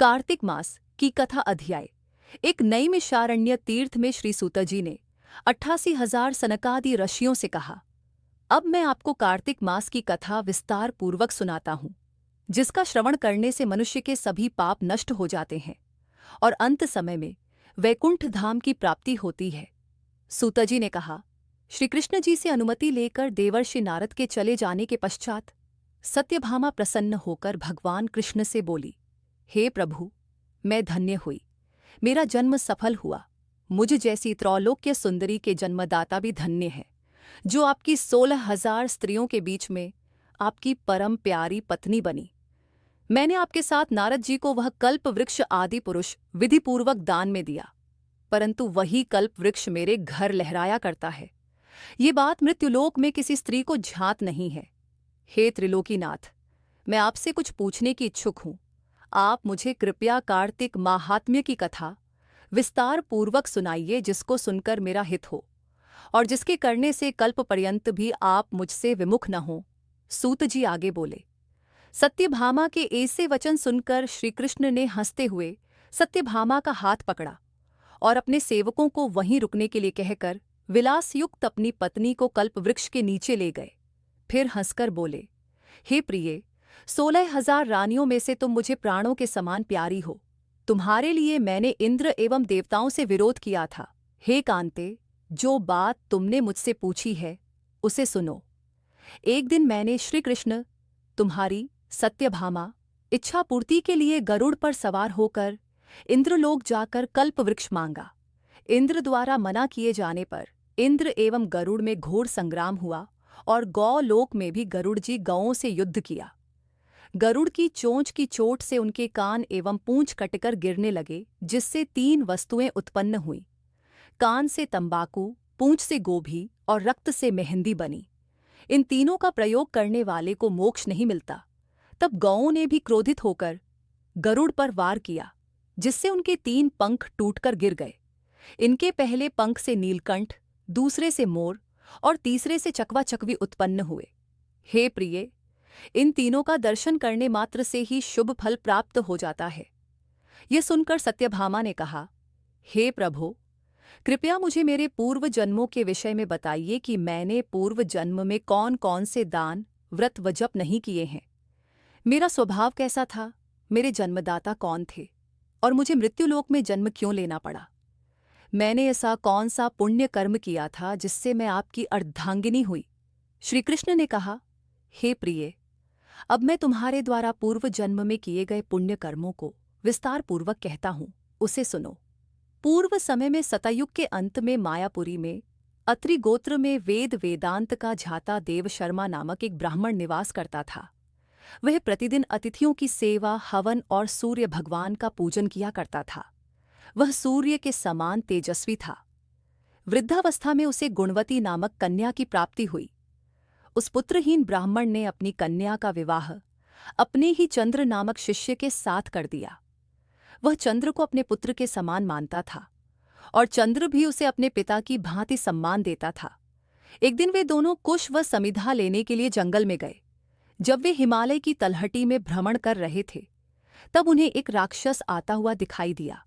कार्तिक मास की कथा अध्याय। एक नैमिषारण्य तीर्थ में श्री सूत जी ने 88,000 सनकादि ऋषियों से कहा, अब मैं आपको कार्तिक मास की कथा विस्तार पूर्वक सुनाता हूँ, जिसका श्रवण करने से मनुष्य के सभी पाप नष्ट हो जाते हैं और अंत समय में वैकुंठ धाम की प्राप्ति होती है। सूत जी ने कहा, श्री कृष्ण जी से अनुमति लेकर देवर्षि नारद के चले जाने के पश्चात सत्यभामा प्रसन्न होकर भगवान कृष्ण से बोली, हे प्रभु, मैं धन्य हुई, मेरा जन्म सफल हुआ। मुझ जैसी त्रैलोक्य सुंदरी के जन्मदाता भी धन्य है, जो आपकी 16,000 स्त्रियों के बीच में आपकी परम प्यारी पत्नी बनी। मैंने आपके साथ नारद जी को वह कल्प वृक्ष आदि पुरुष विधिपूर्वक दान में दिया, परंतु वही कल्प वृक्ष मेरे घर लहराया करता है। ये बात मृत्युलोक में किसी स्त्री को ज्ञात नहीं है। हे त्रिलोकीनाथ, मैं आपसे कुछ पूछने की इच्छुक हूँ। आप मुझे कृपया कार्तिक माहात्म्य की कथा विस्तार पूर्वक सुनाइए, जिसको सुनकर मेरा हित हो और जिसके करने से कल्प पर्यंत भी आप मुझसे विमुख न हो। सूत जी आगे बोले। सत्यभामा के ऐसे वचन सुनकर श्रीकृष्ण ने हंसते हुए सत्यभामा का हाथ पकड़ा और अपने सेवकों को वहीं रुकने के लिए कहकर विलासयुक्त अपनी पत्नी को कल्प वृक्ष के नीचे ले गए। फिर हंसकर बोले, हे प्रिये, 16,000 रानियों में से तुम मुझे प्राणों के समान प्यारी हो। तुम्हारे लिए मैंने इंद्र एवं देवताओं से विरोध किया था। हे कांते, जो बात तुमने मुझसे पूछी है उसे सुनो। एक दिन मैंने श्री कृष्ण तुम्हारी सत्यभामा इच्छा पूर्ति के लिए गरुड़ पर सवार होकर इंद्रलोक जाकर कल्प वृक्ष मांगा। इंद्र द्वारा मना किए जाने पर इंद्र एवं गरुड़ में घोर संग्राम हुआ और गौलोक में भी गरुड़ जी गौओं से युद्ध किया। गरुड़ की चोंच की चोट से उनके कान एवं पूंछ कटकर गिरने लगे, जिससे 3 वस्तुएं उत्पन्न हुईं। कान से तंबाकू, पूंछ से गोभी और रक्त से मेहंदी बनी। इन तीनों का प्रयोग करने वाले को मोक्ष नहीं मिलता। तब गौओं ने भी क्रोधित होकर गरुड़ पर वार किया, जिससे उनके 3 पंख टूटकर गिर गए। इनके पहले पंख से नीलकंठ, दूसरे से मोर और तीसरे से चकवा चकवी उत्पन्न हुए। हे प्रिये, इन तीनों का दर्शन करने मात्र से ही शुभ फल प्राप्त हो जाता है। यह सुनकर सत्यभामा ने कहा, हे प्रभो, कृपया मुझे मेरे पूर्व जन्मों के विषय में बताइए कि मैंने पूर्व जन्म में कौन कौन से दान, व्रत व जप नहीं किए हैं। मेरा स्वभाव कैसा था, मेरे जन्मदाता कौन थे और मुझे मृत्युलोक में जन्म क्यों लेना पड़ा। मैंने ऐसा कौन सा पुण्य कर्म किया था जिससे मैं आपकी अर्धांगिनी हुई। श्री कृष्ण ने कहा, हे प्रिये, अब मैं तुम्हारे द्वारा पूर्व जन्म में किए गए पुण्य कर्मों को विस्तार पूर्वक कहता हूँ, उसे सुनो। पूर्व समय में सतयुग के अंत में मायापुरी में अत्रि गोत्र में वेद वेदांत का झाता देव शर्मा नामक एक ब्राह्मण निवास करता था। वह प्रतिदिन अतिथियों की सेवा, हवन और सूर्य भगवान का पूजन किया करता था। वह सूर्य के समान तेजस्वी था। वृद्धावस्था में उसे गुणवती नामक कन्या की प्राप्ति हुई। उस पुत्रहीन ब्राह्मण ने अपनी कन्या का विवाह अपने ही चंद्र नामक शिष्य के साथ कर दिया। वह चंद्र को अपने पुत्र के समान मानता था और चंद्र भी उसे अपने पिता की भांति सम्मान देता था। एक दिन वे दोनों कुश व समिधा लेने के लिए जंगल में गए। जब वे हिमालय की तलहटी में भ्रमण कर रहे थे, तब उन्हें एक राक्षस आता हुआ दिखाई दिया।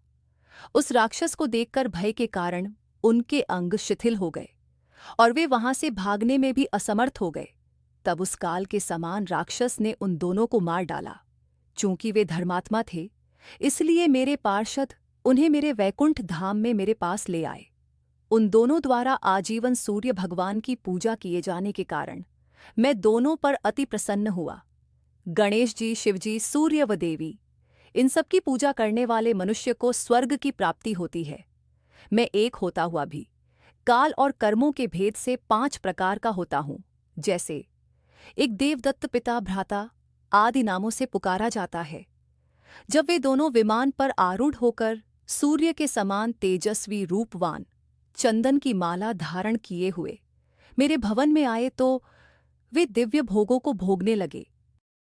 उस राक्षस को देखकर भय के कारण उनके अंग शिथिल हो गए और वे वहां से भागने में भी असमर्थ हो गए। तब उस काल के समान राक्षस ने उन दोनों को मार डाला। चूंकि वे धर्मात्मा थे, इसलिए मेरे पार्षद उन्हें मेरे वैकुंठ धाम में मेरे पास ले आए। उन दोनों द्वारा आजीवन सूर्य भगवान की पूजा किए जाने के कारण मैं दोनों पर अति प्रसन्न हुआ। गणेश जी, शिवजी, सूर्य व देवी, इन सब की पूजा करने वाले मनुष्य को स्वर्ग की प्राप्ति होती है। मैं एक होता हुआ भी काल और कर्मों के भेद से 5 प्रकार का होता हूँ। जैसे एक देवदत्त पिता भ्राता आदि नामों से पुकारा जाता है। जब वे दोनों विमान पर आरूढ़ होकर सूर्य के समान तेजस्वी रूपवान चंदन की माला धारण किए हुए मेरे भवन में आए, तो वे दिव्य भोगों को भोगने लगे।